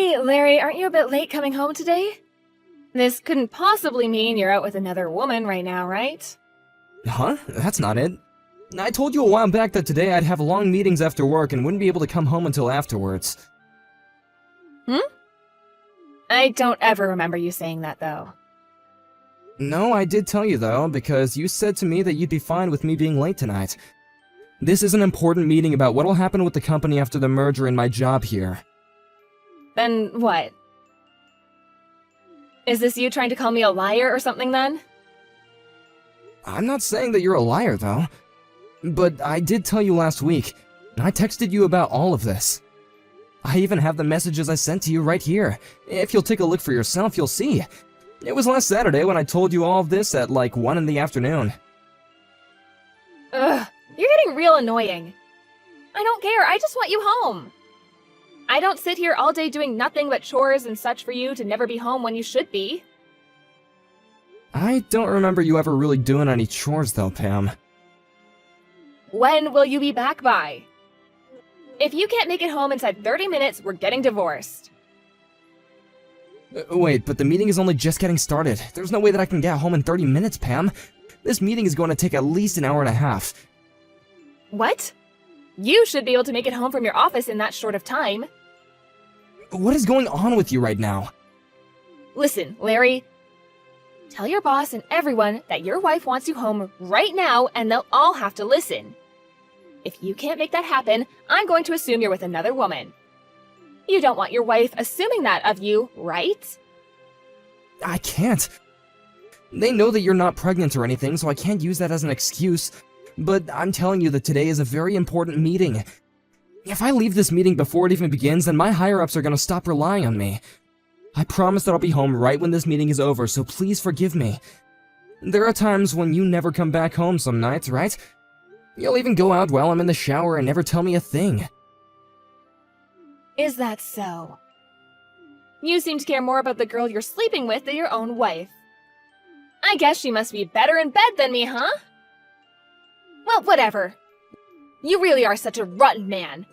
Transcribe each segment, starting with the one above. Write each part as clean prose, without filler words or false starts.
Hey, Larry, aren't you a bit late coming home today? This couldn't possibly mean you're out with another woman right now, right? Huh? That's not it. I told you a while back that today I'd have long meetings after work and wouldn't be able to come home until afterwards. I don't ever remember you saying that, though. No, I did tell you though, because you said to me that you'd be fine with me being late tonight. This is an important meeting about what'll happen with the company after the merger and my job here. Then what? Is this you trying to call me a liar or something then? I'm not saying that you're a liar though. But I did tell you last week, and I texted you about all of this. I even have the messages I sent to you right here. If you'll take a look for yourself, you'll see. It was last Saturday when I told you all of this at like 1 in the afternoon. Ugh, you're getting real annoying. I don't care, I just want you home. I don't sit here all day doing nothing but chores and such for you to never be home when you should be. I don't remember you ever really doing any chores though, Pam. When will you be back by? If you can't make it home inside 30 minutes, we're getting divorced. Wait, but the meeting is only just getting started. There's no way that I can get home in 30 minutes, Pam. This meeting is going to take at least an hour and a half. What? You should be able to make it home from your office in that short of time. What is going on with you right now? Listen, Larry. Tell your boss and everyone that your wife wants you home right now and they'll all have to listen. If you can't make that happen, I'm going to assume you're with another woman. You don't want your wife assuming that of you, right? I can't. They know that you're not pregnant or anything, so I can't use that as an excuse. But I'm telling you that today is a very important meeting. If I leave this meeting before it even begins, then my higher-ups are gonna stop relying on me. I promise that I'll be home right when this meeting is over, so please forgive me. There are times when you never come back home some nights, right? You'll even go out while I'm in the shower and never tell me a thing. Is that so? You seem to care more about the girl you're sleeping with than your own wife. I guess she must be better in bed than me, huh? Well, whatever. You really are such a rotten man.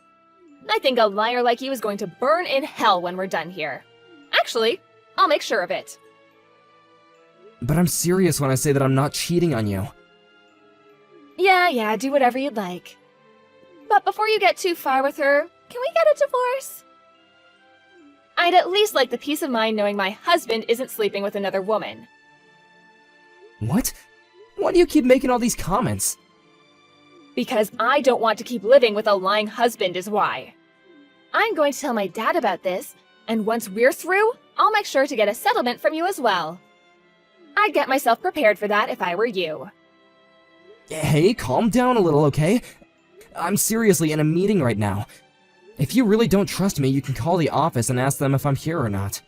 I think a liar like you is going to burn in hell when we're done here. Actually, I'll make sure of it. But I'm serious when I say that I'm not cheating on you. Yeah, do whatever you'd like. But before you get too far with her, can we get a divorce? I'd at least like the peace of mind knowing my husband isn't sleeping with another woman. What? Why do you keep making all these comments? Because I don't want to keep living with a lying husband is why. I'm going to tell my dad about this, and once we're through, I'll make sure to get a settlement from you as well. I'd get myself prepared for that if I were you. Hey, calm down a little, okay? I'm seriously in a meeting right now. If you really don't trust me, you can call the office and ask them if I'm here or not.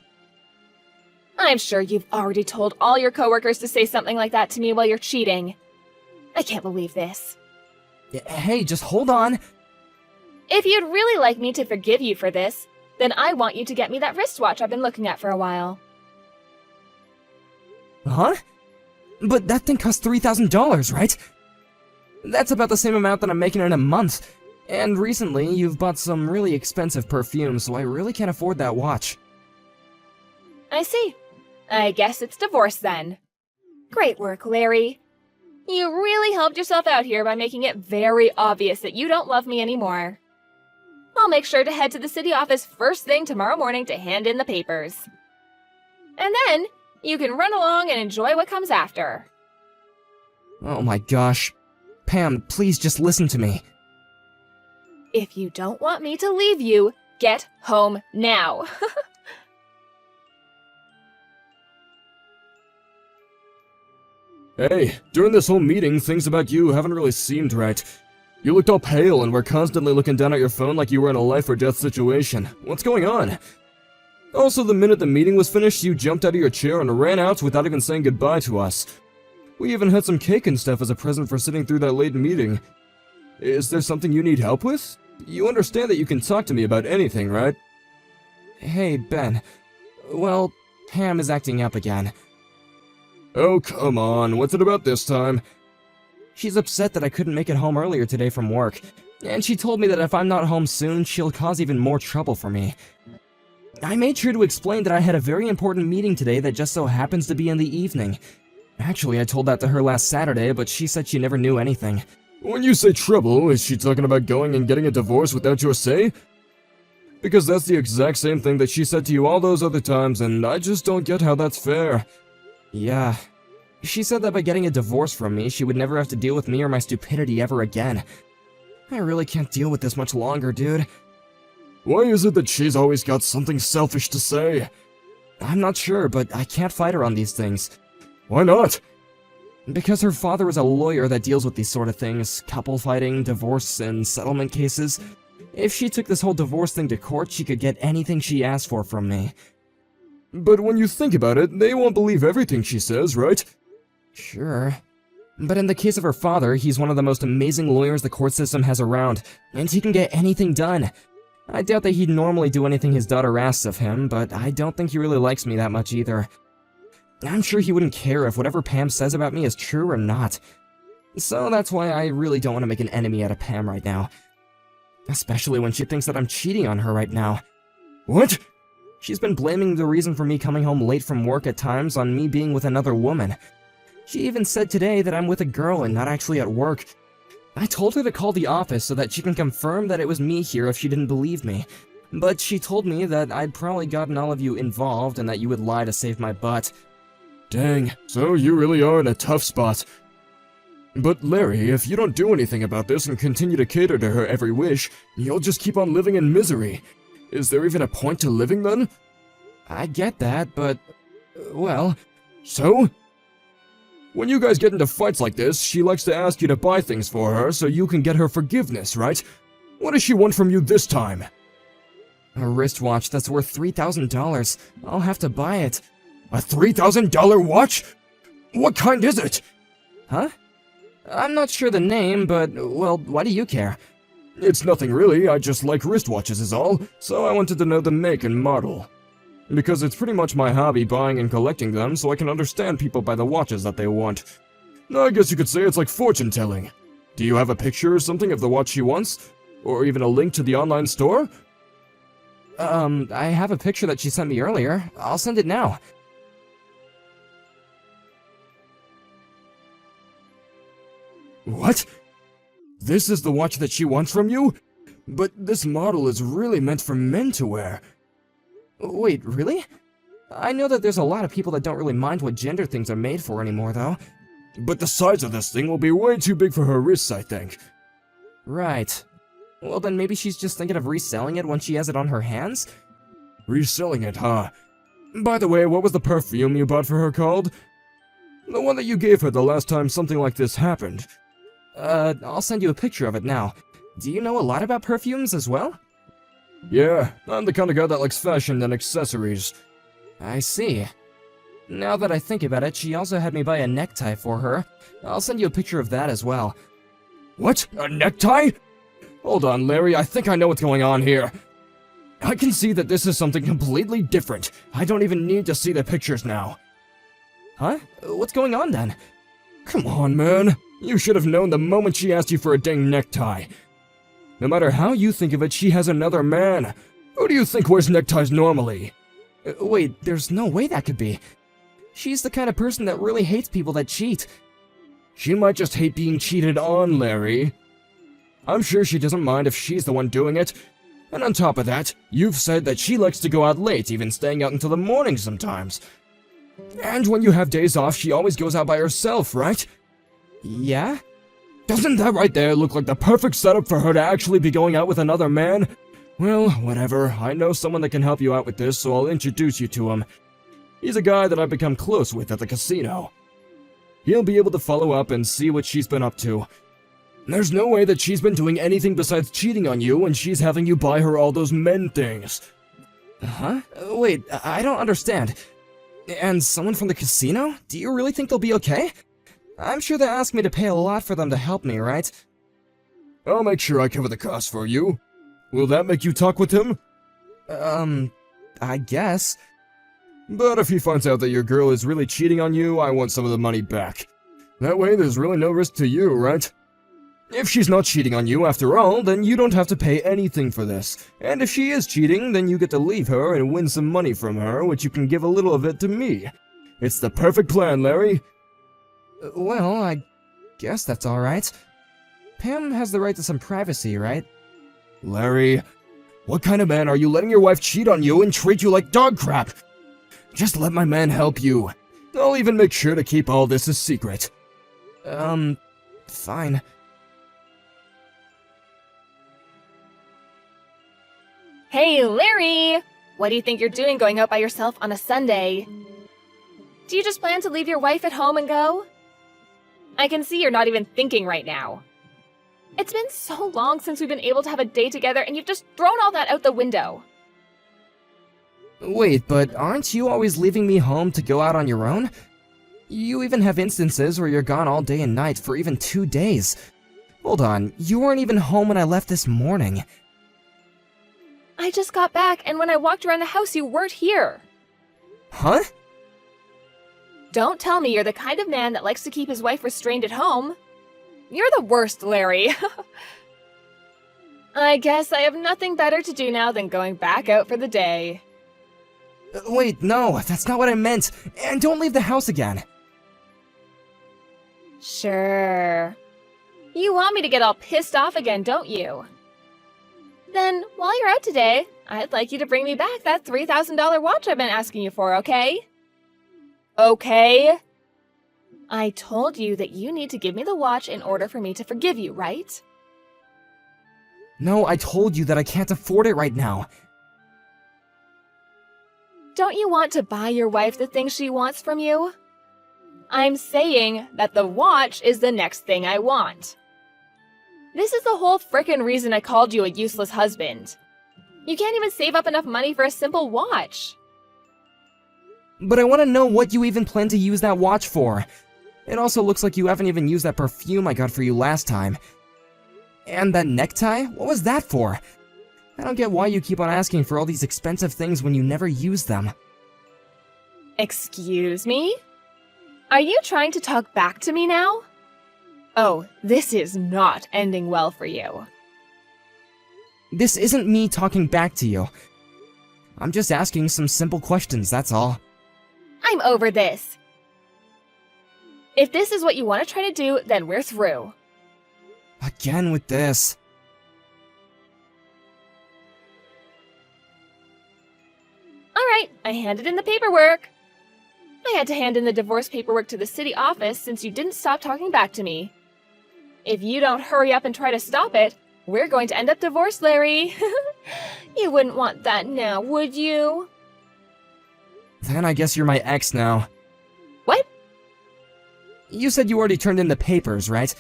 I'm sure you've already told all your coworkers to say something like that to me while you're cheating. I can't believe this. Hey, just hold on. If you'd really like me to forgive you for this, then I want you to get me that wristwatch I've been looking at for a while. Huh? But that thing costs $3,000, right? That's about the same amount that I'm making in a month. And recently, you've bought some really expensive perfume, so I really can't afford that watch. I see. I guess it's divorce then. Great work, Larry. You really helped yourself out here by making it very obvious that you don't love me anymore. I'll make sure to head to the city office first thing tomorrow morning to hand in the papers. And then, you can run along and enjoy what comes after. Oh my gosh. Pam, please just listen to me. If you don't want me to leave you, get home now. Hey, during this whole meeting, things about you haven't really seemed right. You looked all pale and were constantly looking down at your phone like you were in a life or death situation. What's going on? Also, the minute the meeting was finished, you jumped out of your chair and ran out without even saying goodbye to us. We even had some cake and stuff as a present for sitting through that late meeting. Is there something you need help with? You understand that you can talk to me about anything, right? Hey, Ben. Well, Pam is acting up again. Oh, come on, what's it about this time? She's upset that I couldn't make it home earlier today from work, and she told me that if I'm not home soon, she'll cause even more trouble for me. I made sure to explain that I had a very important meeting today that just so happens to be in the evening. Actually, I told that to her last Saturday, but she said she never knew anything. When you say trouble, is she talking about going and getting a divorce without your say? Because that's the exact same thing that she said to you all those other times, and I just don't get how that's fair. Yeah. She said that by getting a divorce from me, she would never have to deal with me or my stupidity ever again. I really can't deal with this much longer, dude. Why is it that she's always got something selfish to say? I'm not sure, but I can't fight her on these things. Why not? Because her father is a lawyer that deals with these sort of things, couple fighting, divorce, and settlement cases. If she took this whole divorce thing to court, she could get anything she asked for from me. But when you think about it, they won't believe everything she says, right? Sure. But in the case of her father, he's one of the most amazing lawyers the court system has around, and he can get anything done. I doubt that he'd normally do anything his daughter asks of him, but I don't think he really likes me that much either. I'm sure he wouldn't care if whatever Pam says about me is true or not. So that's why I really don't want to make an enemy out of Pam right now. Especially when she thinks that I'm cheating on her right now. What? She's been blaming the reason for me coming home late from work at times on me being with another woman. She even said today that I'm with a girl and not actually at work. I told her to call the office so that she can confirm that it was me here if she didn't believe me. But she told me that I'd probably gotten all of you involved and that you would lie to save my butt. Dang, so you really are in a tough spot. But Larry, if you don't do anything about this and continue to cater to her every wish, you'll just keep on living in misery. Is there even a point to living then? I get that, but... well... So? When you guys get into fights like this, she likes to ask you to buy things for her so you can get her forgiveness, right? What does she want from you this time? A wristwatch that's worth $3,000. I'll have to buy it. A $3,000 watch? What kind is it? Huh? I'm not sure the name, but, well, why do you care? It's nothing really, I just like wristwatches is all, so I wanted to know the make and model. Because it's pretty much my hobby buying and collecting them, so I can understand people by the watches that they want. I guess you could say it's like fortune telling. Do you have a picture or something of the watch she wants? Or even a link to the online store? I have a picture that she sent me earlier. I'll send it now. What? This is the watch that she wants from you? But this model is really meant for men to wear. Wait, really? I know that there's a lot of people that don't really mind what gender things are made for anymore, though. But the size of this thing will be way too big for her wrists, I think. Right. Well, then maybe she's just thinking of reselling it when she has it on her hands? Reselling it, huh? By the way, what was the perfume you bought for her called? The one that you gave her the last time something like this happened. I'll send you a picture of it now. Do you know a lot about perfumes as well? Yeah, I'm the kind of guy that likes fashion and accessories. I see. Now that I think about it, she also had me buy a necktie for her. I'll send you a picture of that as well. What? A necktie? Hold on, Larry, I think I know what's going on here. I can see that this is something completely different. I don't even need to see the pictures now. Huh? What's going on then? Come on, man. You should have known the moment she asked you for a dang necktie. No matter how you think of it, she has another man. Who do you think wears neckties normally? Wait, there's no way that could be. She's the kind of person that really hates people that cheat. She might just hate being cheated on, Larry. I'm sure she doesn't mind if she's the one doing it. And on top of that, you've said that she likes to go out late, even staying out until the morning sometimes. And when you have days off, she always goes out by herself, right? Yeah? Doesn't that right there look like the perfect setup for her to actually be going out with another man? Well, whatever. I know someone that can help you out with this, so I'll introduce you to him. He's a guy that I've become close with at the casino. He'll be able to follow up and see what she's been up to. There's no way that she's been doing anything besides cheating on you and she's having you buy her all those men things. Huh? Wait, I don't understand. And someone from the casino? Do you really think they'll be okay? I'm sure they asked me to pay a lot for them to help me, right? I'll make sure I cover the cost for you. Will that make you talk with him? I guess. But if he finds out that your girl is really cheating on you, I want some of the money back. That way there's really no risk to you, right? If she's not cheating on you after all, then you don't have to pay anything for this. And if she is cheating, then you get to leave her and win some money from her, which you can give a little of it to me. It's the perfect plan, Larry. Well, I guess that's alright. Pam has the right to some privacy, right? Larry, what kind of man are you letting your wife cheat on you and treat you like dog crap? Just let my man help you. I'll even make sure to keep all this a secret. Fine. Hey, Larry! What do you think you're doing going out by yourself on a Sunday? Do you just plan to leave your wife at home and go? I can see you're not even thinking right now. It's been so long since we've been able to have a day together and you've just thrown all that out the window. Wait, but aren't you always leaving me home to go out on your own? You even have instances where you're gone all day and night for even 2 days. Hold on, you weren't even home when I left this morning. I just got back, and when I walked around the house, you weren't here. Huh? Don't tell me you're the kind of man that likes to keep his wife restrained at home. You're the worst, Larry. I guess I have nothing better to do now than going back out for the day. Wait, no, that's not what I meant. And don't leave the house again. Sure. You want me to get all pissed off again, don't you? Then, while you're out today, I'd like you to bring me back that $3,000 watch I've been asking you for, okay? Okay? I told you that you need to give me the watch in order for me to forgive you, right? No, I told you that I can't afford it right now. Don't you want to buy your wife the things she wants from you? I'm saying that the watch is the next thing I want. This is the whole frickin' reason I called you a useless husband. You can't even save up enough money for a simple watch. But I want to know what you even plan to use that watch for. It also looks like you haven't even used that perfume I got for you last time. And that necktie? What was that for? I don't get why you keep on asking for all these expensive things when you never use them. Excuse me? Are you trying to talk back to me now? Oh, this is not ending well for you. This isn't me talking back to you. I'm just asking some simple questions, that's all. I'm over this. If this is what you want to try to do, then we're through. Again with this. Alright, I handed in the paperwork. I had to hand in the divorce paperwork to the city office since you didn't stop talking back to me. If you don't hurry up and try to stop it, we're going to end up divorced, Larry. You wouldn't want that now, would you? Then I guess you're my ex now. What? You said you already turned in the papers, right?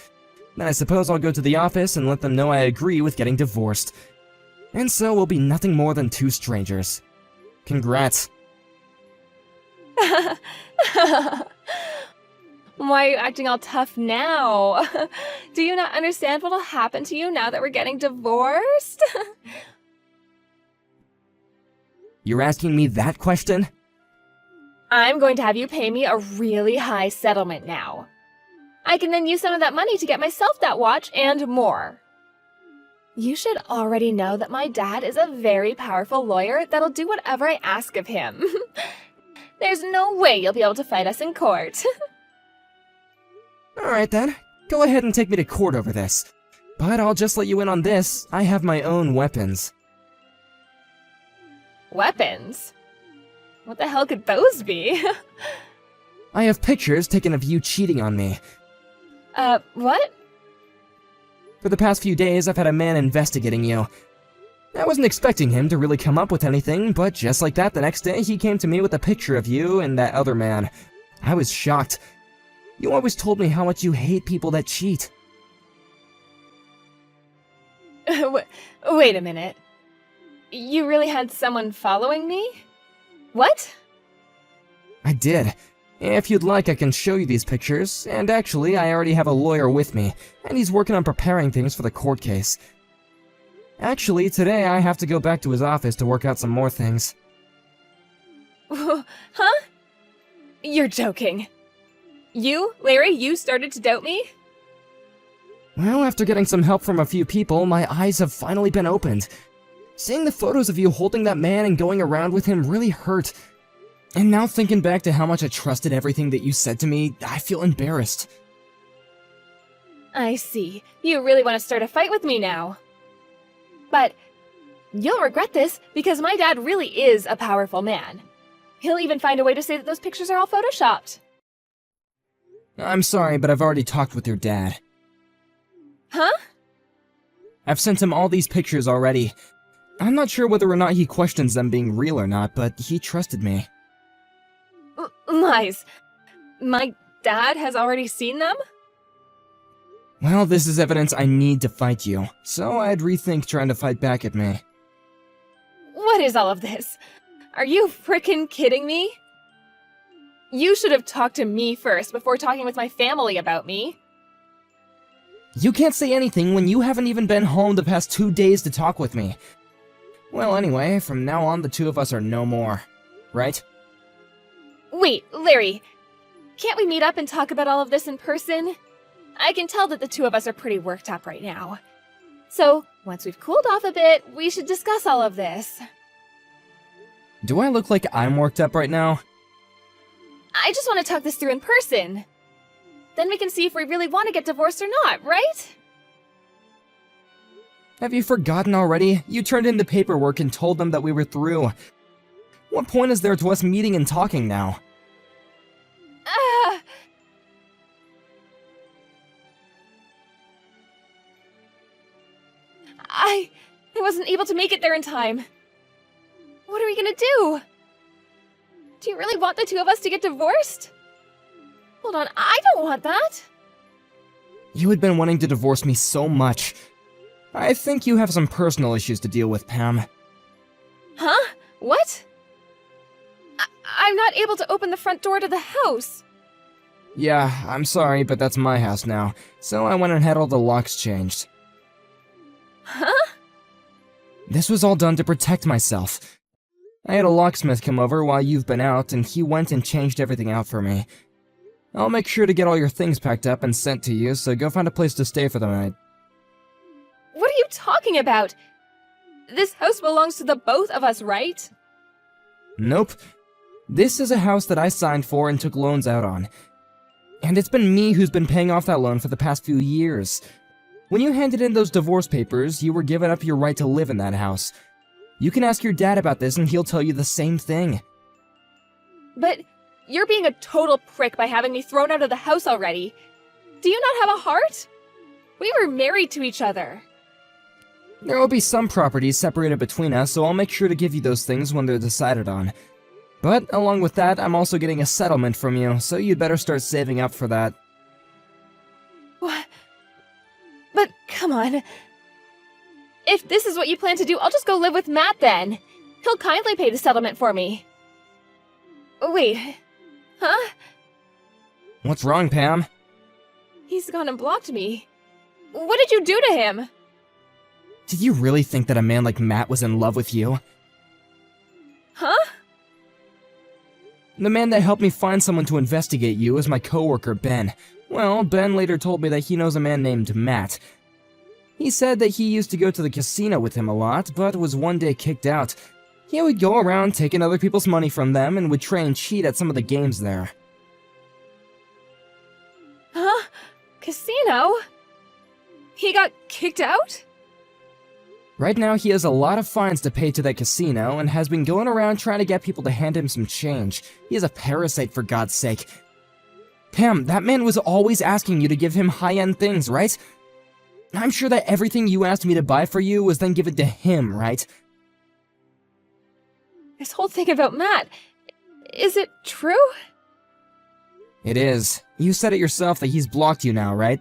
Then I suppose I'll go to the office and let them know I agree with getting divorced. And so we'll be nothing more than 2 strangers. Congrats. Why are you acting all tough now? Do you not understand what'll happen to you now that we're getting divorced? You're asking me that question? I'm going to have you pay me a really high settlement now. I can then use some of that money to get myself that watch and more. You should already know that my dad is a very powerful lawyer that'll do whatever I ask of him. There's no way you'll be able to fight us in court. Alright then, go ahead and take me to court over this. But I'll just let you in on this, I have my own weapons. Weapons? What the hell could those be? I have pictures taken of you cheating on me. What? For the past few days, I've had a man investigating you. I wasn't expecting him to really come up with anything, but just like that, the next day he came to me with a picture of you and that other man. I was shocked. You always told me how much you hate people that cheat. Wait a minute. You really had someone following me? What? I did. If you'd like, I can show you these pictures, and actually, I already have a lawyer with me, and he's working on preparing things for the court case. Actually, today I have to go back to his office to work out some more things. Huh? You're joking. You, Larry, you started to doubt me? Well, after getting some help from a few people, my eyes have finally been opened. Seeing the photos of you holding that man and going around with him really hurt. And now thinking back to how much I trusted everything that you said to me, I feel embarrassed. I see. You really want to start a fight with me now. But you'll regret this because my dad really is a powerful man. He'll even find a way to say that those pictures are all photoshopped. I'm sorry, but I've already talked with your dad. Huh? I've sent him all these pictures already. I'm not sure whether or not he questions them being real or not, but he trusted me. Lies. My dad has already seen them? Well, this is evidence I need to fight you, so I'd rethink trying to fight back at me. What is all of this? Are you frickin' kidding me? You should have talked to me first before talking with my family about me. You can't say anything when you haven't even been home the past 2 days to talk with me. Well, anyway, from now on the two of us are no more, right? Wait, Larry. Can't we meet up and talk about all of this in person? I can tell that the two of us are pretty worked up right now. So, once we've cooled off a bit, we should discuss all of this. Do I look like I'm worked up right now? I just want to talk this through in person. Then we can see if we really want to get divorced or not, right? Have you forgotten already? You turned in the paperwork and told them that we were through. What point is there to us meeting and talking now? I wasn't able to make it there in time. What are we gonna do? Do you really want the two of us to get divorced? Hold on, I don't want that. You had been wanting to divorce me so much. I think you have some personal issues to deal with, Pam. Huh? What? I'm not able to open the front door to the house. Yeah, I'm sorry, but that's my house now, so I went and had all the locks changed. Huh? This was all done to protect myself. I had a locksmith come over while you've been out, and he went and changed everything out for me. I'll make sure to get all your things packed up and sent to you, so go find a place to stay for the night. What are you talking about? This house belongs to the both of us, right? Nope. This is a house that I signed for and took loans out on. And it's been me who's been paying off that loan for the past few years. When you handed in those divorce papers, you were giving up your right to live in that house. You can ask your dad about this and he'll tell you the same thing. But you're being a total prick by having me thrown out of the house already. Do you not have a heart? We were married to each other. There will be some properties separated between us, so I'll make sure to give you those things when they're decided on. But along with that, I'm also getting a settlement from you, so you'd better start saving up for that. What? But come on. If this is what you plan to do, I'll just go live with Matt then. He'll kindly pay the settlement for me. Wait. Huh? What's wrong, Pam? He's gone and blocked me. What did you do to him? Did you really think that a man like Matt was in love with you? Huh? The man that helped me find someone to investigate you is my coworker, Ben. Well, Ben later told me that he knows a man named Matt. He said that he used to go to the casino with him a lot, but was one day kicked out. He would go around taking other people's money from them and would try and cheat at some of the games there. Huh? Casino? He got kicked out? Right now, he has a lot of fines to pay to that casino and has been going around trying to get people to hand him some change. He is a parasite, for God's sake. Pam, that man was always asking you to give him high-end things, right? I'm sure that everything you asked me to buy for you was then given to him, right? This whole thing about Matt, is it true? It is. You said it yourself that he's blocked you now, right?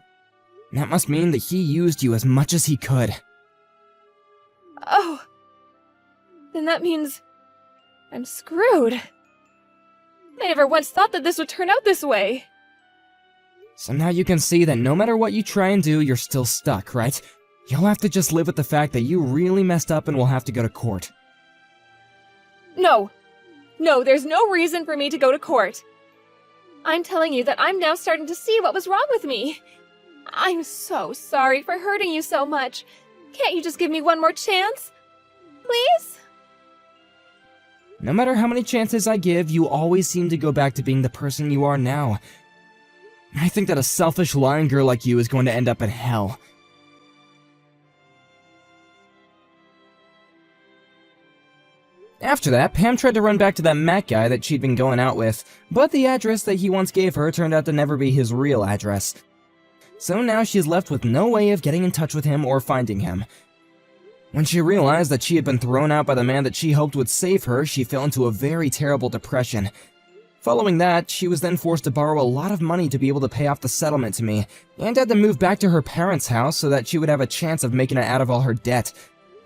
That must mean that he used you as much as he could. Oh. Then that means I'm screwed. I never once thought that this would turn out this way. So now you can see that no matter what you try and do, you're still stuck, right? You'll have to just live with the fact that you really messed up and will have to go to court. No. No, there's no reason for me to go to court. I'm telling you that I'm now starting to see what was wrong with me. I'm so sorry for hurting you so much. Can't you just give me one more chance? Please? No matter how many chances I give, you always seem to go back to being the person you are now. I think that a selfish, lying girl like you is going to end up in hell. After that, Pam tried to run back to that Matt guy that she'd been going out with, but the address that he once gave her turned out to never be his real address. So now she's left with no way of getting in touch with him or finding him. When she realized that she had been thrown out by the man that she hoped would save her, she fell into a very terrible depression. Following that, she was then forced to borrow a lot of money to be able to pay off the settlement to me, and had to move back to her parents' house so that she would have a chance of making it out of all her debt.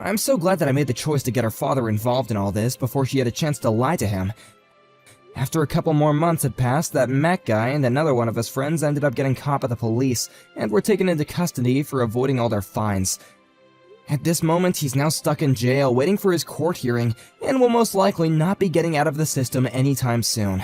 I'm so glad that I made the choice to get her father involved in all this before she had a chance to lie to him. After a couple more months had passed, that Matt guy and another one of his friends ended up getting caught by the police and were taken into custody for avoiding all their fines. At this moment, he's now stuck in jail waiting for his court hearing and will most likely not be getting out of the system anytime soon.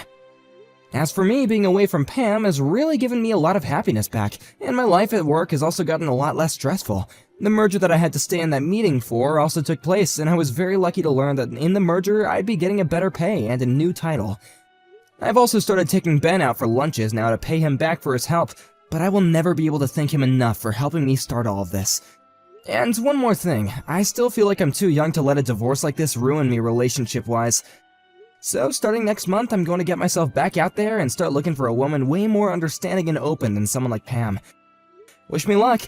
As for me, being away from Pam has really given me a lot of happiness back, and my life at work has also gotten a lot less stressful. The merger that I had to stay in that meeting for also took place, and I was very lucky to learn that in the merger I'd be getting a better pay and a new title. I've also started taking Ben out for lunches now to pay him back for his help, but I will never be able to thank him enough for helping me start all of this. And one more thing, I still feel like I'm too young to let a divorce like this ruin me relationship-wise. So starting next month, I'm going to get myself back out there and start looking for a woman way more understanding and open than someone like Pam. Wish me luck,